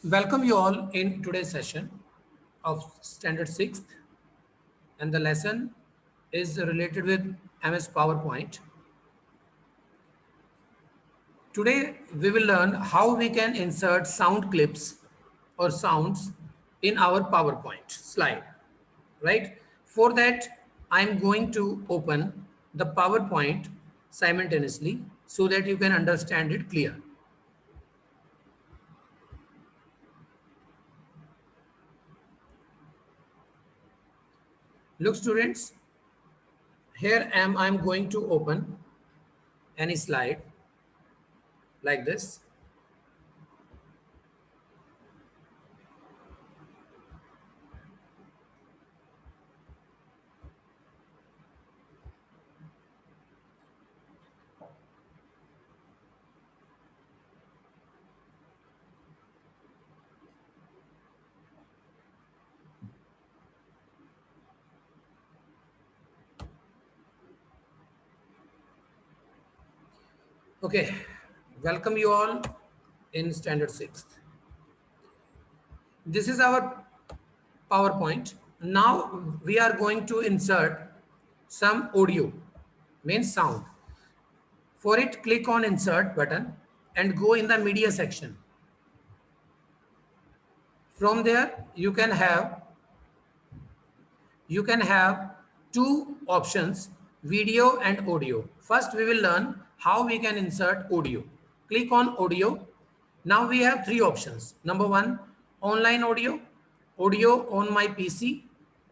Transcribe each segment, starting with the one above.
Welcome you all in today's session of Standard 6th, and the lesson is related with MS PowerPoint. Today we will learn how we can insert sound clips or sounds in our PowerPoint slide, right? For that, I'm going to open the PowerPoint simultaneously so that you can understand it clear. Look students, here I'm going to open any slide like this. Okay, welcome you all in Standard 6th. This is our PowerPoint. Now we are going to insert some audio, means sound. For it, click on Insert button and go in the Media section. From there, you can have two options, video and audio. First, we will learn how we can insert audio. Click on audio. Now we have three options. Number one, online audio, audio on my PC,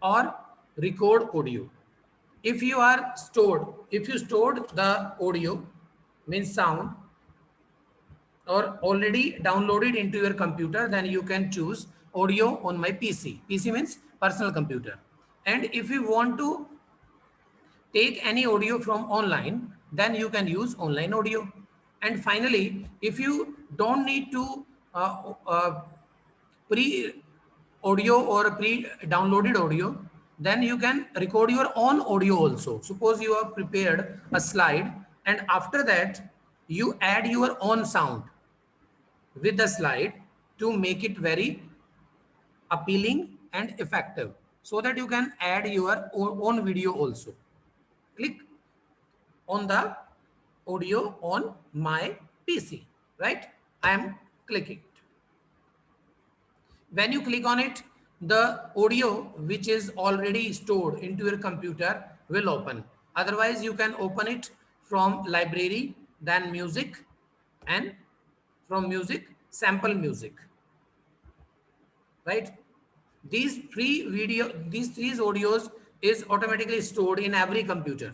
or record audio. If you stored the audio, means sound, or already downloaded into your computer, then you can choose audio on my PC. PC means personal computer. And if you want to take any audio from online, then you can use online audio. And finally, if you don't need to pre audio or pre downloaded audio, then you can record your own audio also. Suppose you have prepared a slide and after that you add your own sound with the slide to make it very appealing and effective, so that you can add your own video also. Click on the audio on my PC, right? I am clicking it. When you click on it, the audio which is already stored into your computer will open. Otherwise, you can open it from library, then music, and from music, sample music, right? These three audios is automatically stored in every computer,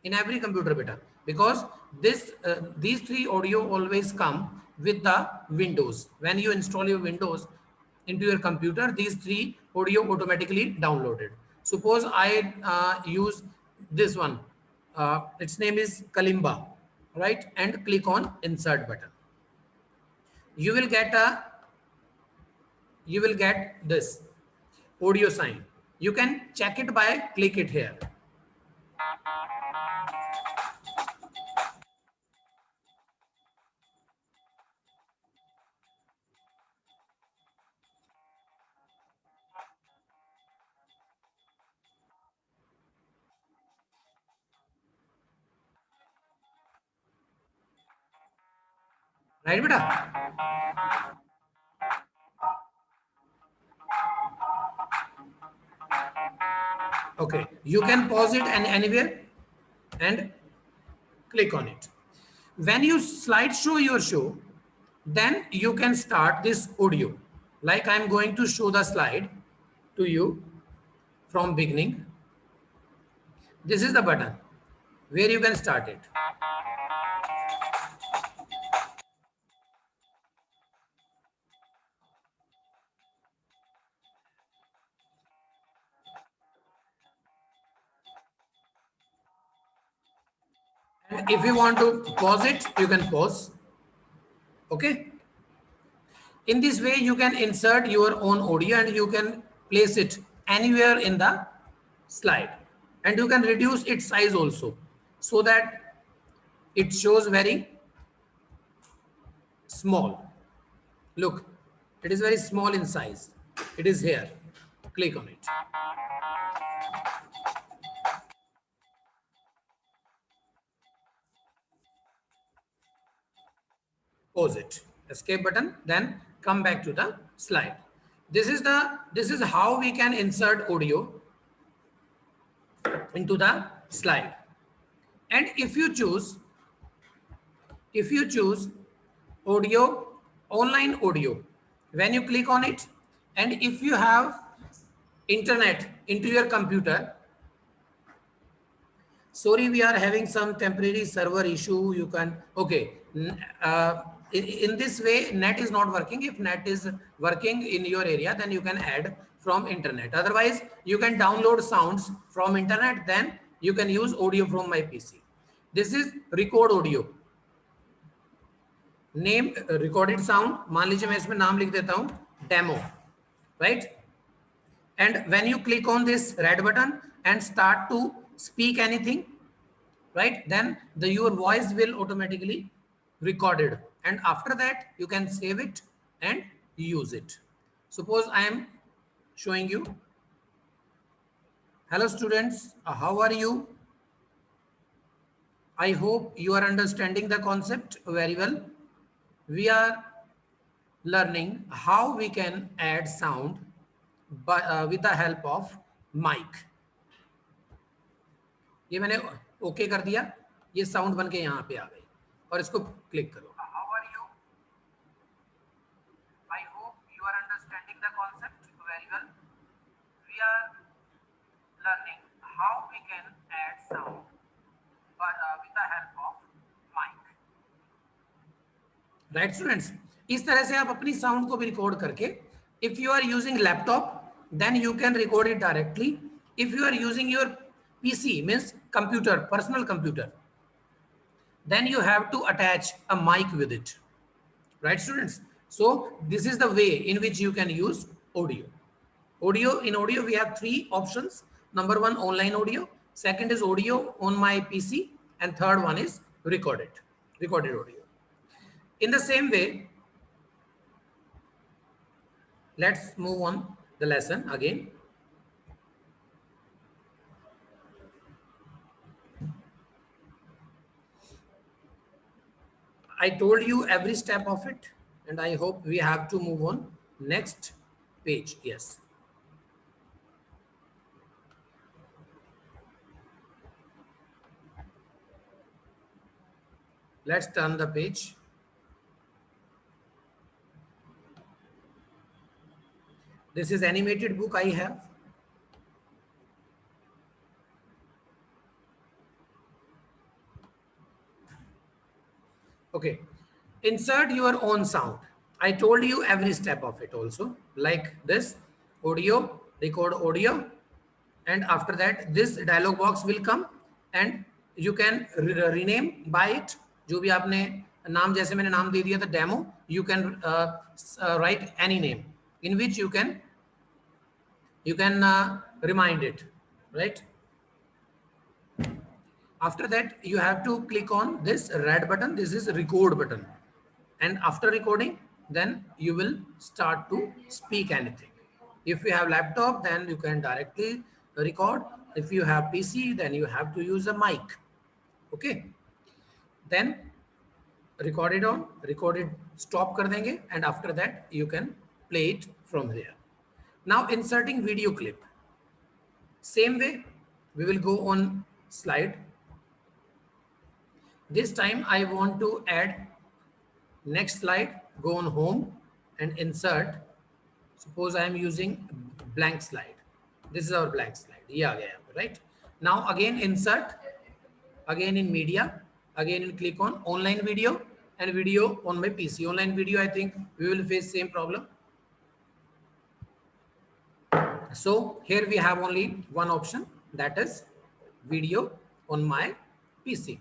beta, because these three audio always come with the Windows. When you install your Windows into your computer, these three audio automatically downloaded. Suppose I use this one, its name is Kalimba, right? And click on Insert button. you will get a you will get this audio sign. You can check it by click it here. Right, beta? Okay, you can pause it and anywhere and click on it. When you slideshow your show, then you can start this audio. Like I'm going to show the slide to you from beginning. This is the button where you can start it. And if you want to pause it, you can pause. Okay. In this way, you can insert your own audio and you can place it anywhere in the slide. And you can reduce its size also, so that it shows very small. Look, It is very small in size. It is here. Click on it. Pause it. Escape button. Then come back to the slide. This is how we can insert audio into the slide. And if you choose audio, online audio, when you click on it, and if you have internet into your computer, sorry, we are having some temporary server issue. You can, okay. In this way, net is not working. If net is working in your area, then you can add from internet. Otherwise, you can download sounds from internet, then you can use audio from my PC. This is record audio. Name recorded sound. मान लीजिए मैं इसमें नाम लिख देता हूँ demo, right? And when you click on this red button and start to speak anything, right, then your voice will automatically recorded, and after that you can save it and use it. Suppose I am showing you, hello students, how are you? I hope you are understanding the concept very well. We are learning how we can add sound with the help of mic. ये मैंने okay कर दिया, ये sound बन के यहाँ पे आ गई, और इसको क्लिक करो. How are you? I hope you are understanding the concept very well. We are learning how we can add sound with the help of mic. Right students? इस तरह से आप अपनी साउंड को भी रिकॉर्ड करके, if you are using laptop, then you can record it directly. If you are using your PC, means computer, personal computer, then you have to attach a mic with it, right students? So this is the way in which you can use audio. In audio we have three options. Number one, online audio. Second is audio on my PC, and third one is recorded audio. In the same way, let's move on the lesson again. I told you every step of it, and I hope we have to move on next page. Yes. Let's turn the page. This is animated book I have. Okay, insert your own sound. I told you every step of it also, like this, audio, record audio, and after that this dialog box will come and you can rename by it. जो भी आपने नाम, जैसे मैंने नाम दे दिया था demo, you can write any name in which you can remind it, right? After that, you have to click on this red button. This is record button. And after recording, then you will start to speak anything. If you have laptop, then you can directly record. If you have PC, then you have to use a mic. Okay. Then recorded, stop kar denge, and after that you can play it from here. Now inserting video clip. Same way, we will go on slide. This time I want to add next slide, go on home and insert. Suppose I am using blank slide. This is our blank slide. Yeah, right? Now again insert, again in media, again in click on online video and video on my PC. Online video, I think we will face same problem. So here we have only one option, that is video on my PC.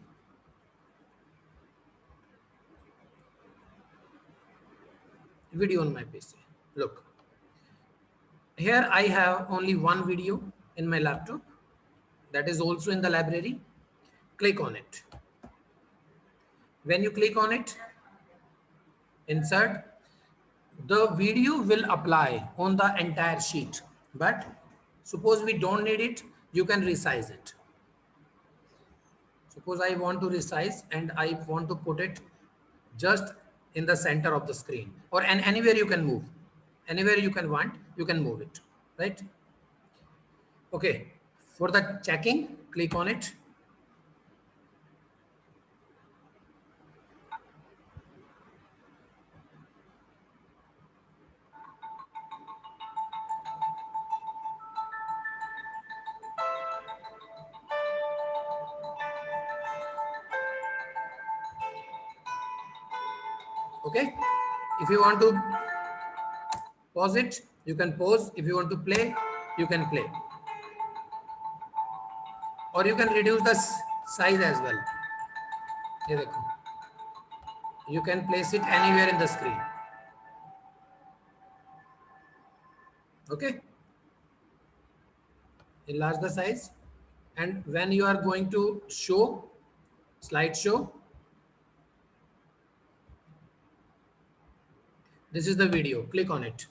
Video on my PC. Look, here I have only one video in my laptop, that is also in the library. Click on it. When you click on it, insert, The video will apply on the entire sheet, but suppose we don't need it, you can resize it. Suppose I want to resize and I want to put it just in the center of the screen, or anywhere you can move, anywhere you can want, you can move it, right? Okay, for the checking, click on it. Okay, if you want to pause it, you can pause. If you want to play, you can play, or you can reduce the size as well. ये देखो, you can place it anywhere in the screen. Okay, enlarge the size, and when you are going to show slideshow, this is the video, click on it.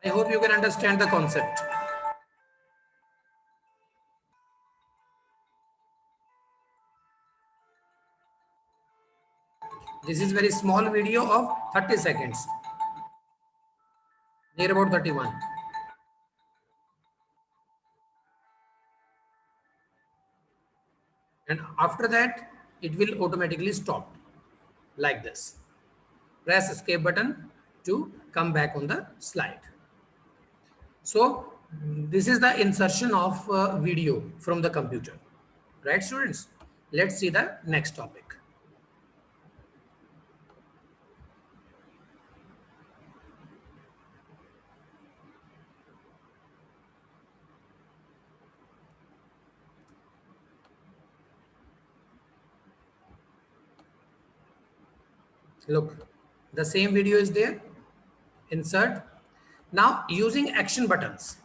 I hope you can understand the concept. This is very small video of 30 seconds, near about 31. And after that, it will automatically stop like this. Press escape button to come back on the slide. So this is the insertion of video from the computer, right, students? Let's see the next topic. Look, the same video is there. Insert. Now using action buttons.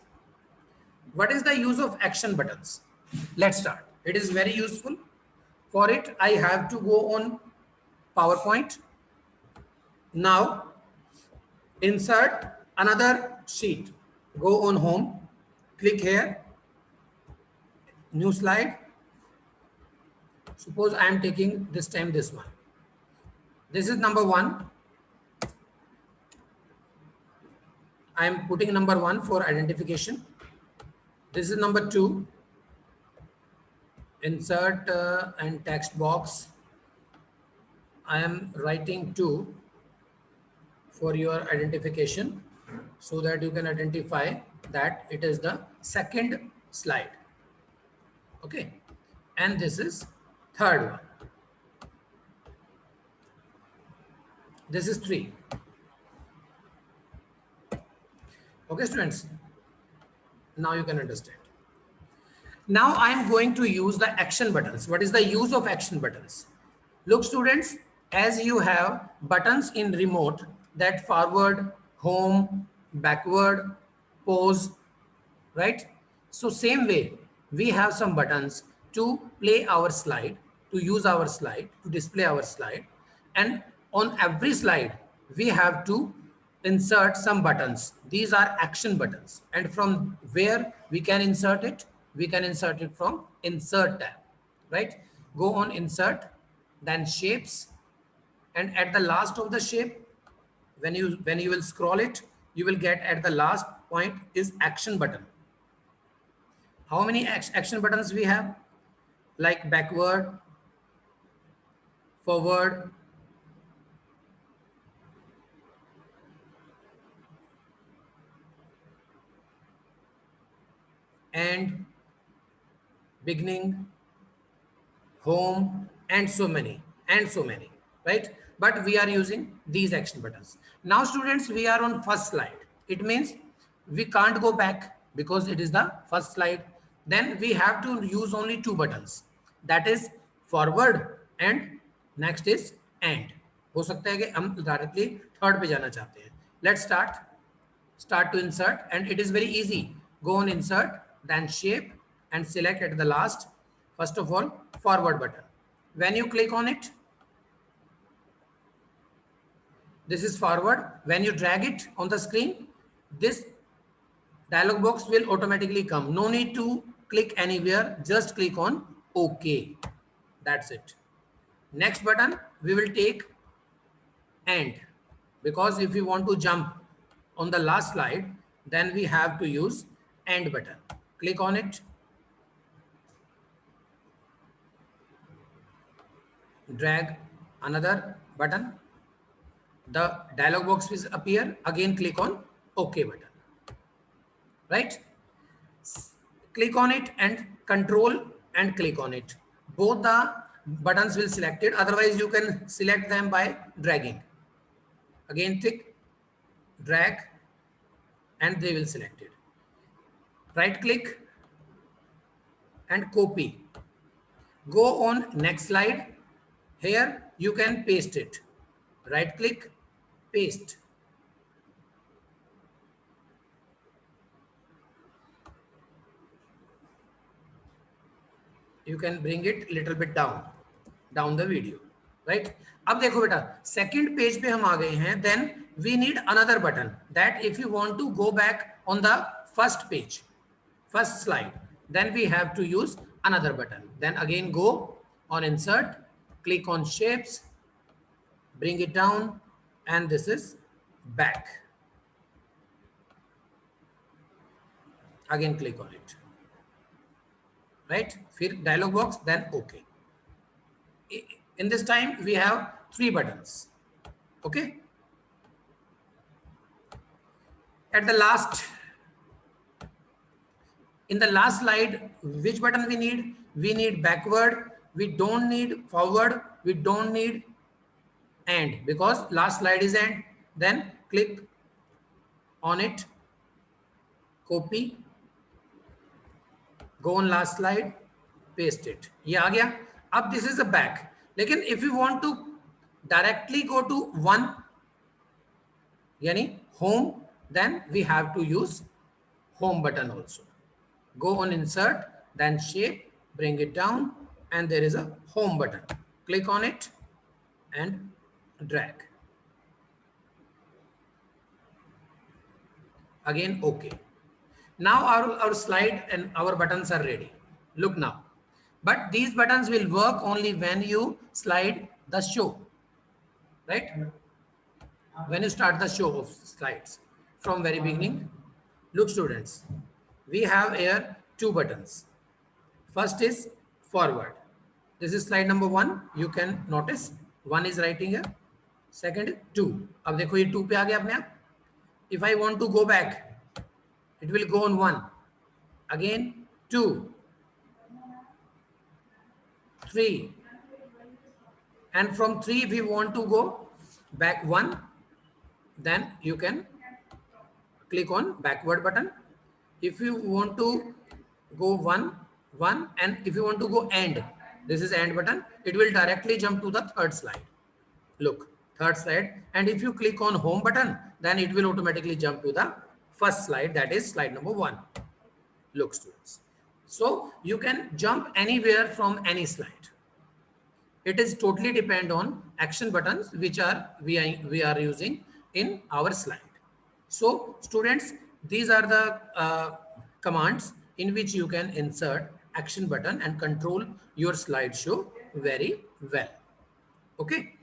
What is the use of action buttons? Let's start. It is very useful. For it, I have to go on PowerPoint. Now insert another sheet. Go on home. Click here. New slide. Suppose I am taking this time this one. This is number 1. I am putting number 1 for identification. This is number 2. Insert and text box. I am writing 2 for your identification so that you can identify that it is the second slide. Okay. And this is third one. This is 3. Okay, students. Now you can understand. Now I am going to use the action buttons. What is the use of action buttons? Look, students, as you have buttons in remote that forward, home, backward, pause, right? So same way, we have some buttons to play our slide, to use our slide, to display our slide. And on every slide, we have to insert some buttons. These are action buttons. And from where we can insert it? We can insert it from insert tab, right? Go on insert, then shapes. And at the last of the shape, when you will scroll it, you will get at the last point is action button. How many action buttons we have? Like backward, forward, and beginning, home, and so many, right? But we are using these action buttons. Now students, we are on first slide. It means we can't go back because it is the first slide. Then we have to use only 2 buttons. That is forward and next is end. हो सकता है कि हम directly third पे जाना चाहते हैं. Let's start to insert, and it is very easy. Go on insert, then shape and select at the last First of all, forward button. When you click on it, this is forward. When you drag it on the screen, this dialog box will automatically come. No need to click anywhere. Just click on OK. That's it. Next button, we will take end, because if we want to jump on the last slide, then we have to use end button. Click on it. Drag another button. The dialog box will appear. Again, click on OK button. Right? Click on it and control and click on it. Both the buttons will select it. Otherwise, you can select them by dragging. Again, tick, drag, and they will select it. Right click and copy. Go on next slide. Here you can paste it. Right click, paste. You can bring it little bit down the video, right? अब देखो बेटा, second page पे हम आ गए हैं. Then we need another button that if you want to go back on the first page, first slide, then we have to use another button. Then again go on insert, click on shapes, bring it down, and this is back. Again click on it. Right? Dialog box, then OK. In this time, we have 3 buttons. Okay. At the last, in the last slide, which button we need? We need backward. We don't need forward. We don't need end, because last slide is end. Then click on it, copy, go on last slide, paste it. ये आ गया. अब this is a back. लेकिन if you want to directly go to one, यानी home, then we have to use home button also. Go on insert, then shape, bring it down, and there is a home button. Click on it and drag. Again, OK. Now our slide and our buttons are ready. Look now. But these buttons will work only when you slide the show, right? When you start the show of slides from very beginning. Look students, we have here 2 buttons. First is forward. This is slide number 1. You can notice 1 is writing here. Second is 2. अब देखो ये 2 पे आ गया अपने आप. If I want to go back, it will go on 1. Again 2, 3, and from 3 if you want to go back 1, then you can click on backward button. If you want to go 1, and if you want to go end, this is end button, it will directly jump to the 3rd slide. Look, 3rd slide, and if you click on home button, then it will automatically jump to the 1st slide, that is slide number 1. Look students, so you can jump anywhere from any slide. It is totally depend on action buttons which are we are using in our slide. So students, these are the commands in which you can insert action button and control your slideshow very well. Okay.